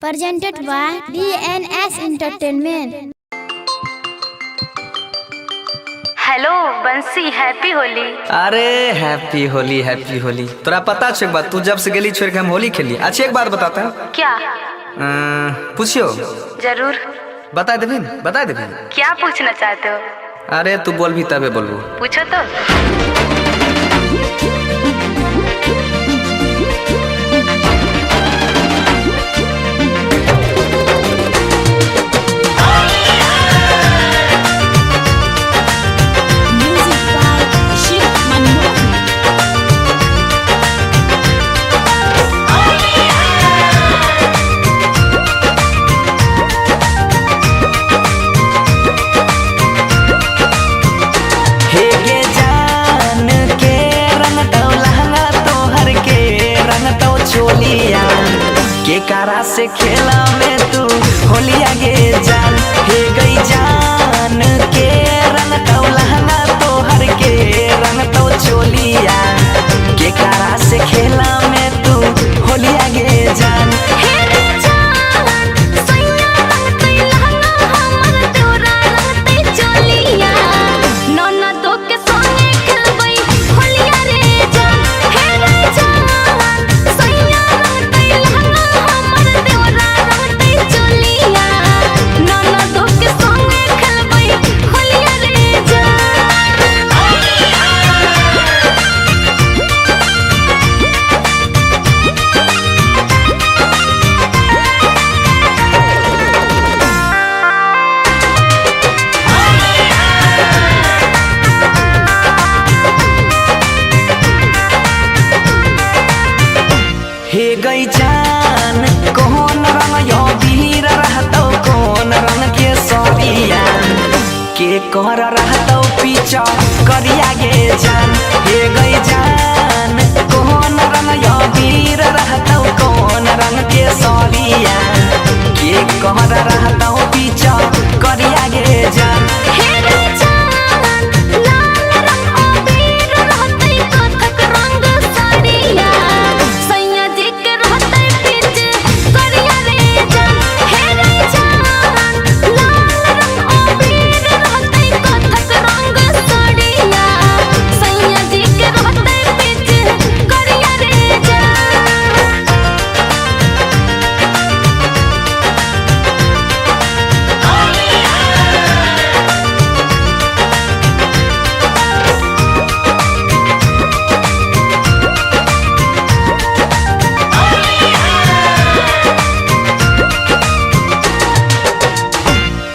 presented by DNS Entertainment। Hello बंसी, happy Holi. अरे happy Holi happy Holi. तोरा पता छे एक बात, तू जब से गेली छोड़ के हम होली खेली। अच्छा एक बात बताता है। क्या? पूछियो। जरूर। बता देबी बता देबी। क्या पूछना चाहते हो? अरे तू बोल भी तबे बोलबो। पूछो तो। के कारा से खेला में तू होलिया गे जान, हे गई जान के रंग तो लहंगा तो हर के रंग तो चोलिया। के कारा से खेला में तू होलिया गे जान, हे गई जान कौन रंग यो वीर रहतो, कौन रंग के सरिया के कर रहतो पीछा करिया गे जान। हे गई जान कौन रंग यो वीर रहतो, कौन रंग के सरिया के कर रहतो पीछा करिया गे जान।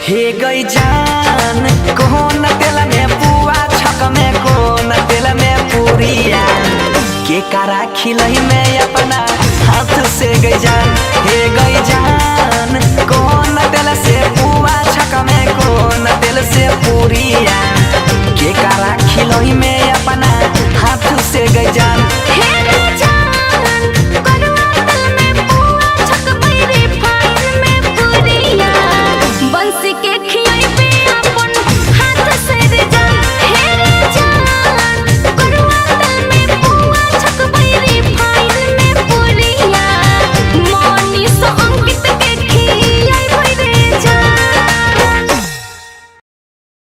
हे गई जान कौन तेल में पुआ छक में, कौन तेल में पूरिया के कारा खिलई में अपना हाथ से गई जान। हे गई जान कौन तेल से पुआ छक में, कौन तेल से पूरिया के कारा खिलई में अपना हाथ से गई जान।